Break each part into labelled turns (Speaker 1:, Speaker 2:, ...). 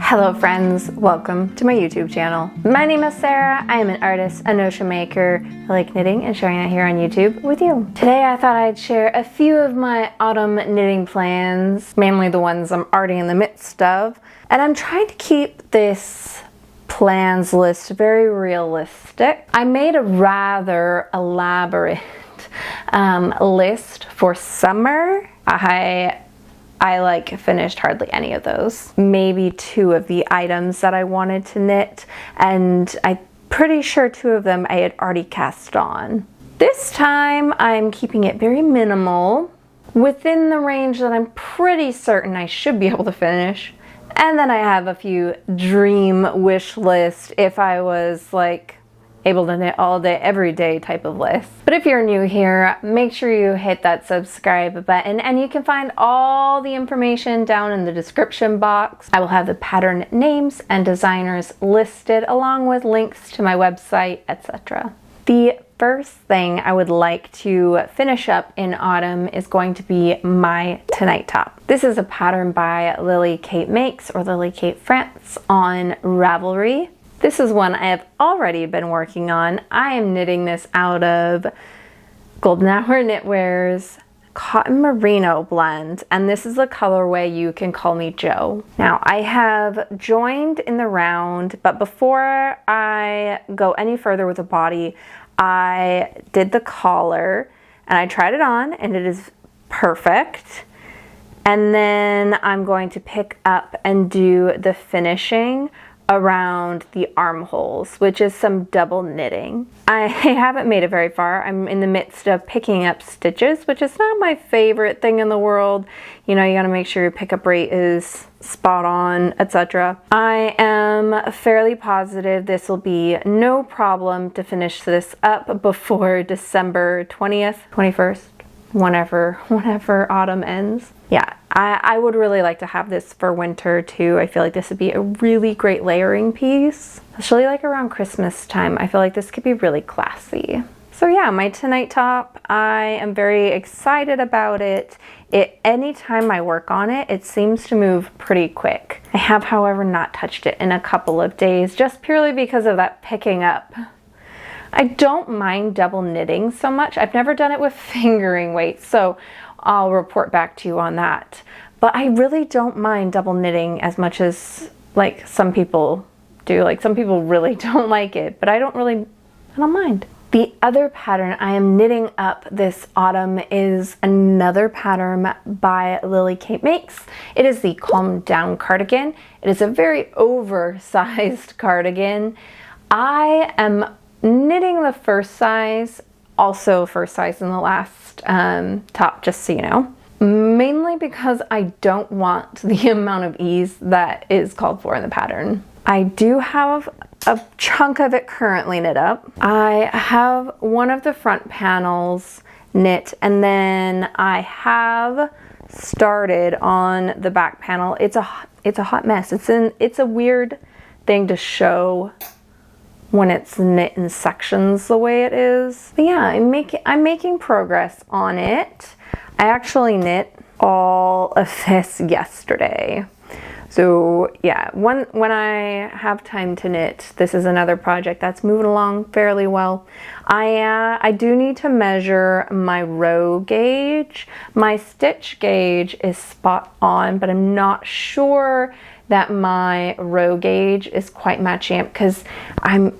Speaker 1: Hello friends, welcome to my YouTube channel. My name is Sarah, I am an artist, a notion maker. I like knitting and sharing it here on YouTube with you. Today I thought I'd share a few of my autumn knitting plans, mainly the ones I'm already in the midst of. And I'm trying to keep this plans list very realistic. I made a rather elaborate list for summer. I like finished hardly any of those. Maybe 2 of the items that I wanted to knit, and I'm pretty sure 2 of them I had already cast on. This time I'm keeping it very minimal, within the range that I'm pretty certain I should be able to finish. And then I have a few dream wish list if I was like able to knit all day, every day type of list. But if you're new here, make sure you hit that subscribe button, and you can find all the information down in the description box. I will have the pattern names and designers listed along with links to my website, etc. The first thing I would like to finish up in autumn is going to be my tonight top. This is a pattern by Lily Kate Makes, or Lily Kate France, on Ravelry. This is one I have already been working on. I am knitting this out of Golden Hour Knitwear's Cotton Merino blend, and this is the colorway You Can Call Me Joe. Now, I have joined in the round, but before I go any further with the body, I did the collar, and I tried it on, and it is perfect. And then I'm going to pick up and do the finishing around the armholes, which is some double knitting. I haven't made it very far. I'm in the midst of picking up stitches, which is not my favorite thing in the world. You know, you gotta make sure your pickup rate is spot on, etc. I am fairly positive this will be no problem to finish this up before December 20th, 21st, whenever autumn ends. Yeah, I would really like to have this for winter too. I feel like this would be a really great layering piece, especially like around Christmas time. I feel like this could be really classy. So yeah, my tonight top, I am very excited about it. Anytime I work on it, it seems to move pretty quick. I have, however, not touched it in a couple of days, just purely because of that picking up. I don't mind double knitting so much. I've never done it with fingering weights, so I'll report back to you on that. But I really don't mind double knitting as much as like some people do. Like some people really don't like it, but I don't mind. The other pattern I am knitting up this autumn is another pattern by Lily Kate Makes. It is the Calm Down cardigan. It is a very oversized cardigan. I am knitting the first size, also first size in the last top, just so you know. Mainly because I don't want the amount of ease that is called for in the pattern. I do have a chunk of it currently knit up. I have one of the front panels knit, and then I have started on the back panel. It's a hot mess. It's a weird thing to show when it's knit in sections the way it is. But yeah, I'm making progress on it. I actually knit all of this yesterday. So yeah, when I have time to knit, this is another project that's moving along fairly well. I do need to measure my row gauge. My stitch gauge is spot on, but I'm not sure that my row gauge is quite matching up, because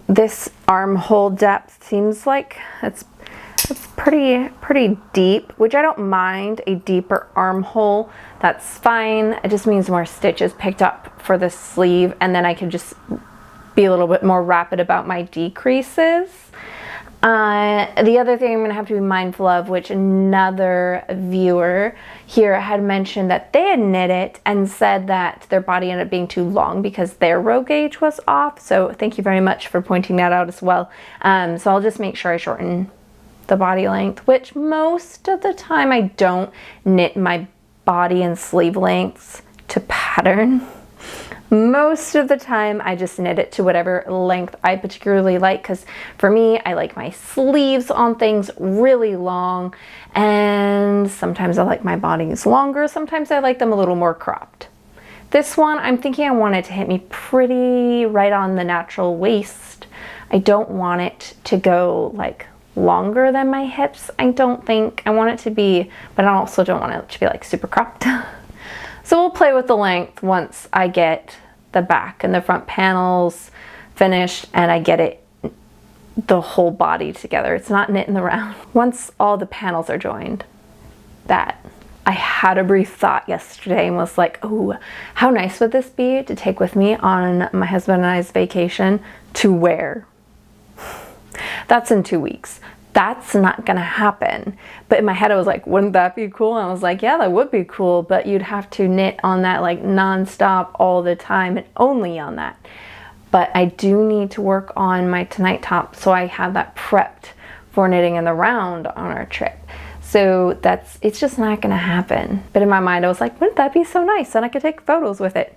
Speaker 1: this armhole depth seems like it's pretty deep, which I don't mind a deeper armhole. That's fine. It just means more stitches picked up for the sleeve, and then I can just be a little bit more rapid about my decreases. The other thing I'm going to have to be mindful of, which another viewer here had mentioned that they had knit it and said that their body ended up being too long because their row gauge was off. So thank you very much for pointing that out as well. So I'll just make sure I shorten the body length, which most of the time I don't knit my body and sleeve lengths to pattern. Most of the time I just knit it to whatever length I particularly like, because for me, I like my sleeves on things really long, and sometimes I like my bodies longer, sometimes I like them a little more cropped. This one, I'm thinking I want it to hit me pretty right on the natural waist. I don't want it to go like longer than my hips, I don't think. I want it to be, but I also don't want it to be like super cropped. So we'll play with the length once I get the back and the front panels finished and I get it the whole body together. It's not knit in the round. Once all the panels are joined, that I had a brief thought yesterday and was like, oh, how nice would this be to take with me on my husband and I's vacation to wear? That's in 2 weeks. That's not gonna happen. But in my head I was like, wouldn't that be cool? And I was like, yeah, that would be cool, but you'd have to knit on that like non-stop all the time and only on that. But I do need to work on my tonight top so I have that prepped for knitting in the round on our trip. So it's just not gonna happen. But in my mind I was like, wouldn't that be so nice? And I could take photos with it.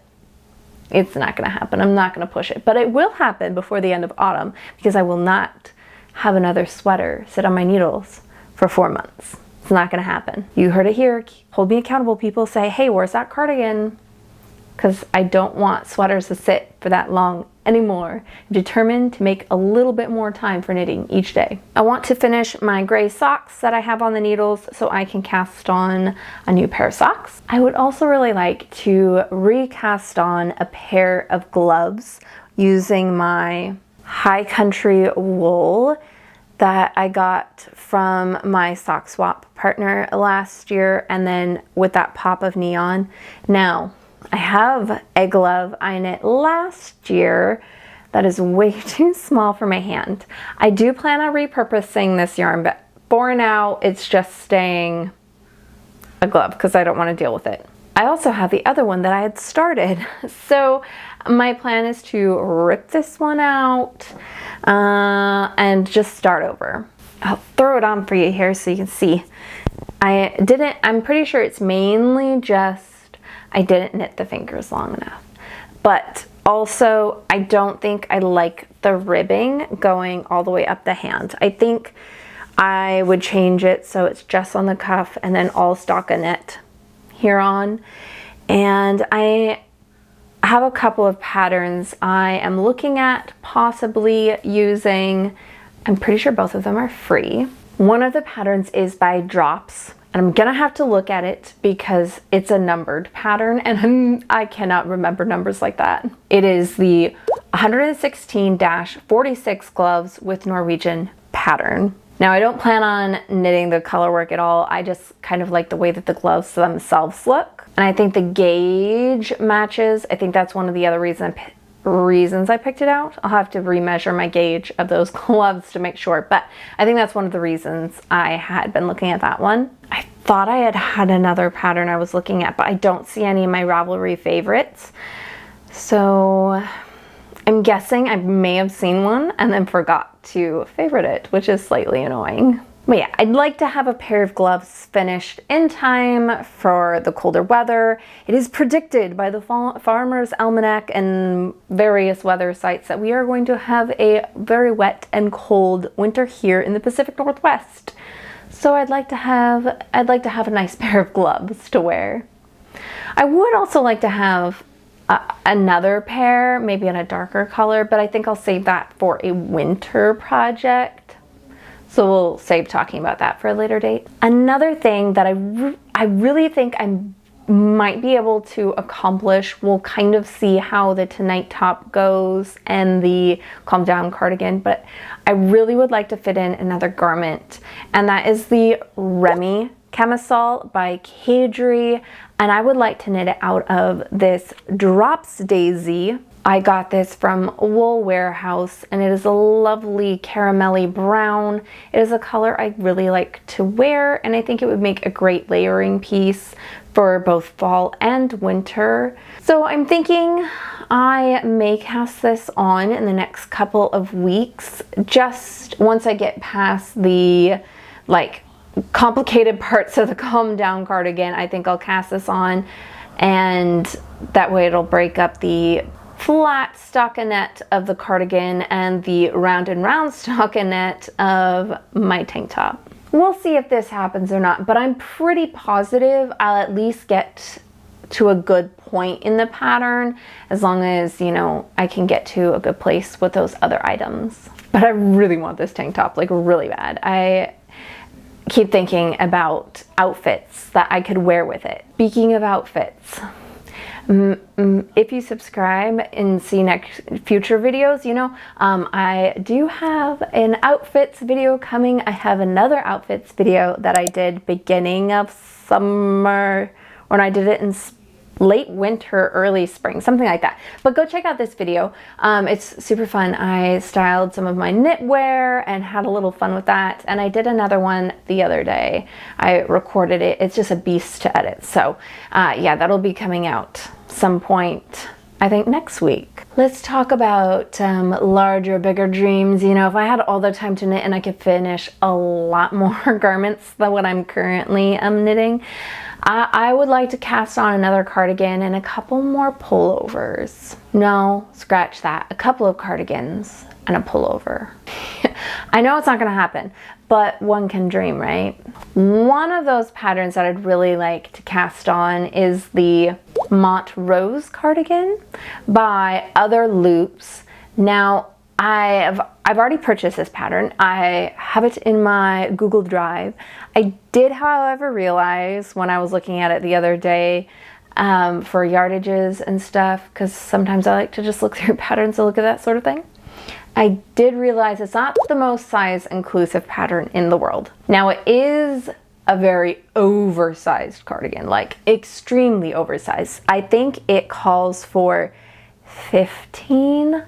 Speaker 1: It's not gonna happen. I'm not gonna push it, but it will happen before the end of autumn because I will not have another sweater sit on my needles for 4 months. It's not gonna happen. You heard it here. Hold me accountable, people. Say, hey, where's that cardigan? Because I don't want sweaters to sit for that long anymore. I'm determined to make a little bit more time for knitting each day. I want to finish my gray socks that I have on the needles so I can cast on a new pair of socks. I would also really like to recast on a pair of gloves using my High Country wool that I got from my sock swap partner last year, and then with that pop of neon. Now, I have a glove I knit last year that is way too small for my hand. I do plan on repurposing this yarn, but for now it's just staying a glove because I don't want to deal with it. I also have the other one that I had started. So my plan is to rip this one out and just start over. I'll throw it on for you here so you can see. I'm pretty sure it's mainly just I didn't knit the fingers long enough. But also, I don't think I like the ribbing going all the way up the hand. I think I would change it so it's just on the cuff and then all stockinette here on. And I have a couple of patterns I am looking at possibly using. I'm pretty sure both of them are free. One of the patterns is by Drops. And I'm gonna have to look at it because it's a numbered pattern and I cannot remember numbers like that. It is the 116-46 gloves with Norwegian pattern. Now I don't plan on knitting the color work at all. I just kind of like the way that the gloves themselves look. And I think the gauge matches. I think that's one of the other reasons I picked it out. I'll have to remeasure my gauge of those gloves to make sure, but I think that's one of the reasons I had been looking at that one. I thought I had another pattern I was looking at, but I don't see any of my Ravelry favorites. So I'm guessing I may have seen one and then forgot to favorite it, which is slightly annoying. But yeah, I'd like to have a pair of gloves finished in time for the colder weather. It is predicted by the Farmer's Almanac and various weather sites that we are going to have a very wet and cold winter here in the Pacific Northwest. So I'd like to have a nice pair of gloves to wear. I would also like to have another pair, maybe in a darker color, but I think I'll save that for a winter project. So we'll save talking about that for a later date. Another thing that I really think I might be able to accomplish, we'll kind of see how the Tonight top goes and the Calm Down cardigan, but I really would like to fit in another garment, and that is the Remi Camisole by Caidree, and I would like to knit it out of this Drops Daisy. I got this from Wool Warehouse and it is a lovely caramelly brown. It is a color I really like to wear and I think it would make a great layering piece for both fall and winter. So I'm thinking I may cast this on in the next couple of weeks. Just once I get past the complicated parts of the Calm Down cardigan, I think I'll cast this on and that way it'll break up the flat stockinette of the cardigan and the round and round stockinette of my tank top. We'll see if this happens or not, but I'm pretty positive I'll at least get to a good point in the pattern, as long as, you know, I can get to a good place with those other items. But I really want this tank top, like really bad. I keep thinking about outfits that I could wear with it. Speaking of outfits, if you subscribe and see future videos, you know, I do have an outfits video coming. I have another outfits video that I did beginning of summer, when I did it in late winter, early spring, something like that. But go check out this video. It's super fun. I styled some of my knitwear and had a little fun with that. And I did another one the other day. I recorded it. It's just a beast to edit. So yeah, that'll be coming out some point, I think next week. Let's talk about larger, bigger dreams. You know, if I had all the time to knit and I could finish a lot more garments than what I'm currently knitting, I would like to cast on another cardigan and a couple more pullovers. No, scratch that. A couple of cardigans and a pullover. I know it's not gonna happen, but one can dream, right? One of those patterns that I'd really like to cast on is the Montrose cardigan by Other Loops. Now, I've already purchased this pattern. I have it in my Google Drive. I did, however, realize when I was looking at it the other day for yardages and stuff, because sometimes I like to just look through patterns and look at that sort of thing. I did realize it's not the most size inclusive pattern in the world. Now, it is a very oversized cardigan, like extremely oversized. I think it calls for 15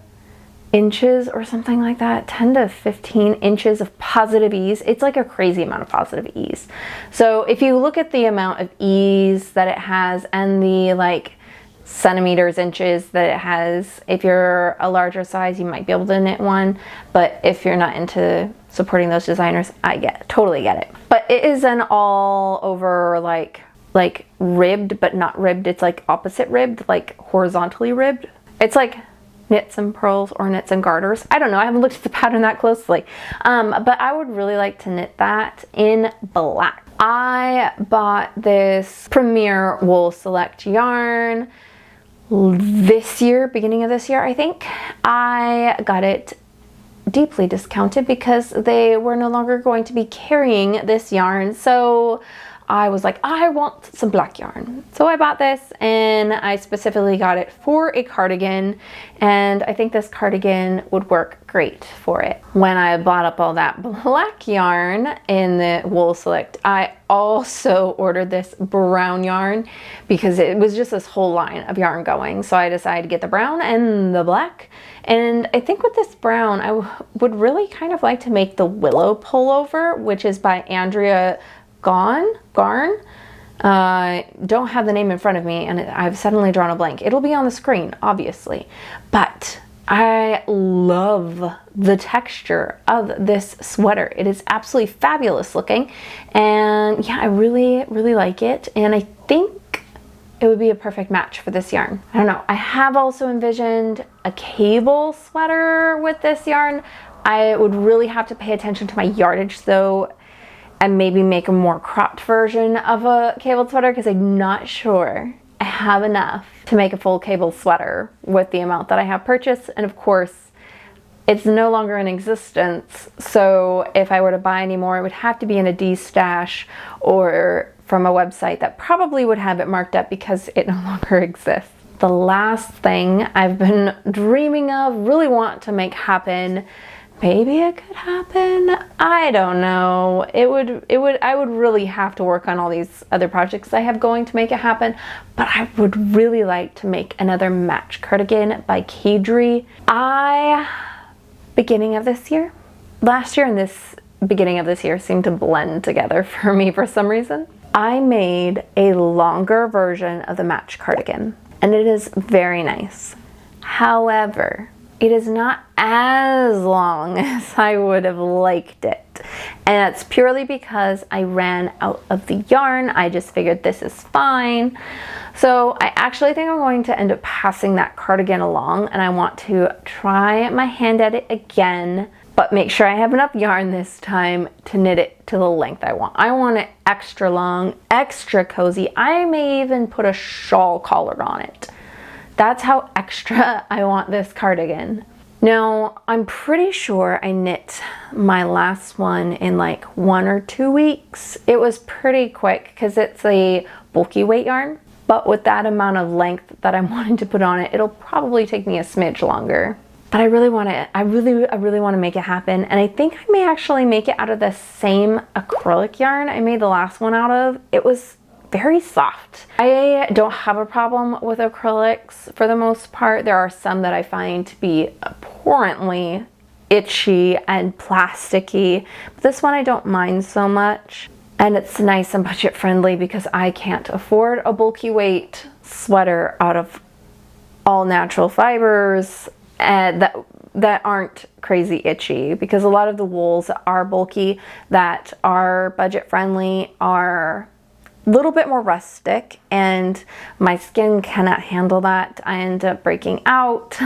Speaker 1: inches or something like that, 10 to 15 inches of positive ease. It's like a crazy amount of positive ease. So if you look at the amount of ease that it has and the like centimeters, inches that it has, if you're a larger size, you might be able to knit one. But if you're not into supporting those designers, I totally get it. But it is an all over like ribbed, but not ribbed. It's like opposite ribbed, like horizontally ribbed. It's like knits and purls or knits and garters. I don't know. I haven't looked at the pattern that closely. But I would really like to knit that in black. I bought this Premier Wool Select yarn this year, beginning of this year, I think. I got it deeply discounted because they were no longer going to be carrying this yarn. So I was like, I want some black yarn. So I bought this and I specifically got it for a cardigan, and I think this cardigan would work great for it. When I bought up all that black yarn in the Wool Select, I also ordered this brown yarn because it was just this whole line of yarn going. So I decided to get the brown and the black. And I think with this brown, I would really kind of like to make the Willow pullover, which is by Andrea Gaughan. Don't have the name in front of me and I've suddenly drawn a blank. It'll be on the screen, obviously. But I love the texture of this sweater. It is absolutely fabulous looking. And yeah, I really, really like it. And I think it would be a perfect match for this yarn. I don't know. I have also envisioned a cable sweater with this yarn. I would really have to pay attention to my yardage though, and maybe make a more cropped version of a cable sweater, because I'm not sure I have enough to make a full cable sweater with the amount that I have purchased. And of course, it's no longer in existence. So if I were to buy any more, it would have to be in a D-stash or from a website that probably would have it marked up because it no longer exists. The last thing I've been dreaming of, really want to make happen, maybe it could happen, I don't know. I would really have to work on all these other projects I have going to make it happen, but I would really like to make another match cardigan by Caidree. Beginning of this year, last year and this beginning of this year seemed to blend together for me for some reason. I made a longer version of the match cardigan and it is very nice. However, it is not as long as I would have liked it. And that's purely because I ran out of the yarn. I just figured this is fine. So I actually think I'm going to end up passing that cardigan along, and I want to try my hand at it again But make sure I have enough yarn this time to knit it to the length I want. I want it extra long, extra cozy. I may even put a shawl collar on it. That's how extra I want this cardigan. Now, I'm pretty sure I knit my last one in like 1 or 2 weeks. It was pretty quick because it's a bulky weight yarn. But with that amount of length that I'm wanting to put on it, it'll probably take me a smidge longer. But I really want it. I really want to make it happen. And I think I may actually make it out of the same acrylic yarn I made the last one out of. It was very soft. I don't have a problem with acrylics for the most part. There are some that I find to be abhorrently itchy and plasticky. But this one I don't mind so much. And it's nice and budget friendly because I can't afford a bulky weight sweater out of all natural fibers and that aren't crazy itchy, because a lot of the wools that are bulky that are budget friendly are a little bit more rustic, and my skin cannot handle that. I end up breaking out.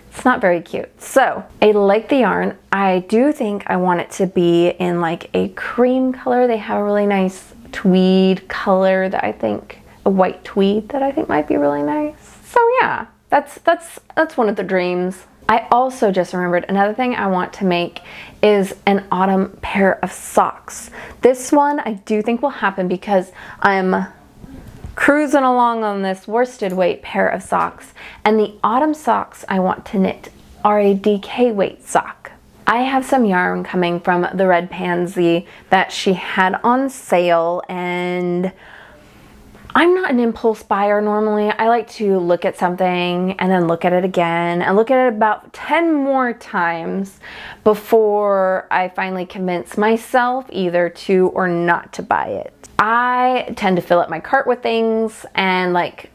Speaker 1: It's not very cute. So I like the yarn. I do think I want it to be in like a cream color. They have a really nice tweed color that I think, a white tweed that I think might be really nice. So yeah, that's one of the dreams. I also just remembered another thing I want to make is an autumn pair of socks. This one I do think will happen because I'm cruising along on this worsted weight pair of socks, and the autumn socks I want to knit are a DK weight sock. I have some yarn coming from the red Pansy that she had on sale, and I'm not an impulse buyer normally. I like to look at something and then look at it again and look at it about 10 more times before I finally convince myself either to or not to buy it. I tend to fill up my cart with things, and like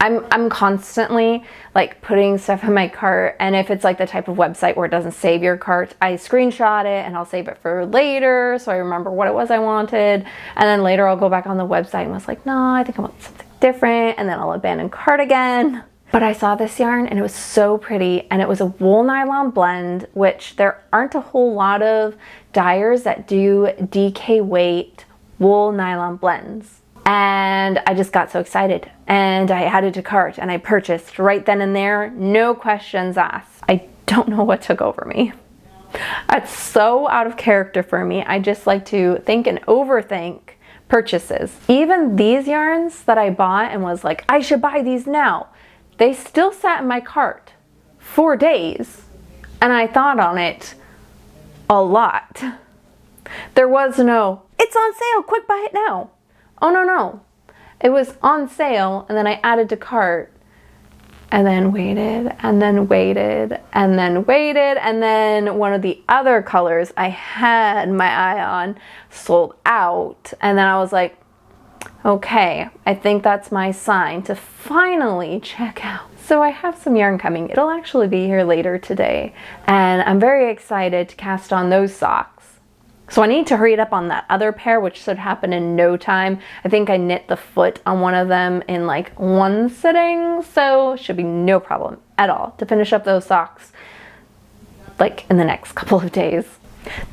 Speaker 1: I'm constantly like putting stuff in my cart, and if it's like the type of website where it doesn't save your cart, I screenshot it and I'll save it for later so I remember what it was I wanted, and then later I'll go back on the website and was like, no, I think I want something different, and then I'll abandon cart again. But I saw this yarn and it was so pretty, and it was a wool nylon blend, which there aren't a whole lot of dyers that do DK weight wool nylon blends. And I just got so excited and I added to cart and I purchased right then and there, no questions asked. I don't know what took over me. That's so out of character for me. I just like to think and overthink purchases. Even these yarns that I bought and was like, I should buy these now, they still sat in my cart 4 days, and I thought on it a lot. There was no, it's on sale, quick buy it now. Oh no. It was on sale, and then I added to cart, and then waited, and then waited, and then waited, and then one of the other colors I had my eye on sold out, and then I was like, okay, I think that's my sign to finally check out. So I have some yarn coming. It'll actually be here later today, and I'm very excited to cast on those socks. So I need to hurry it up on that other pair, which should happen in no time. I think I knit the foot on one of them in like 1 sitting, so should be no problem at all to finish up those socks like in the next couple of days.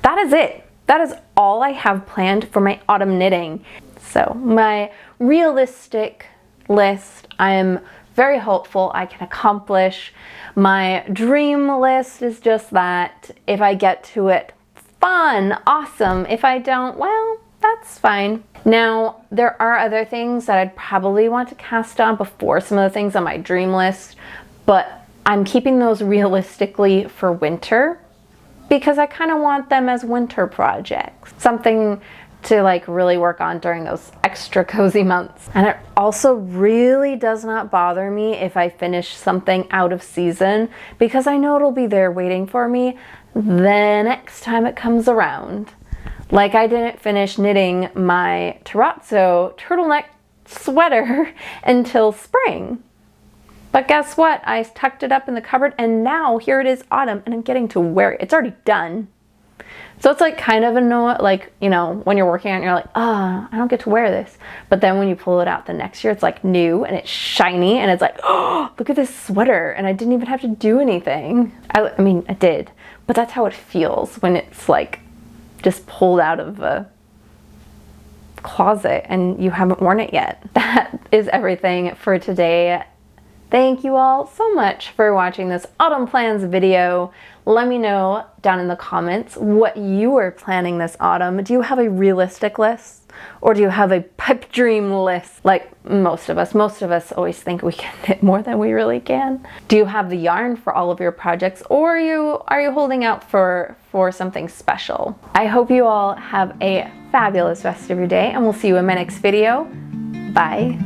Speaker 1: That is it. That is all I have planned for my autumn knitting. So my realistic list, I am very hopeful I can accomplish. My dream list is just that. If I get to it, fun, awesome. If I don't, well, that's fine. Now, there are other things that I'd probably want to cast on before some of the things on my dream list, but I'm keeping those realistically for winter because I kind of want them as winter projects. Something to like really work on during those extra cozy months. And it also really does not bother me if I finish something out of season, because I know it'll be there waiting for me the next time it comes around. Like I didn't finish knitting my terrazzo turtleneck sweater until spring. But guess what? I tucked it up in the cupboard and now here it is autumn and I'm getting to wear it. It's already done. So it's like kind of annoying, like, you know, when you're working on it, you're like, I don't get to wear this. But then when you pull it out the next year, it's like new and it's shiny and it's like, oh, look at this sweater. And I didn't even have to do anything. I mean, I did, but that's how it feels when it's like just pulled out of a closet and you haven't worn it yet. That is everything for today. Thank you all so much for watching this autumn plans video. Let me know down in the comments what you are planning this autumn. Do you have a realistic list? Or do you have a pipe dream list like most of us? Most of us always think we can knit more than we really can. Do you have the yarn for all of your projects, or are you holding out for something special? I hope you all have a fabulous rest of your day, and we'll see you in my next video. Bye.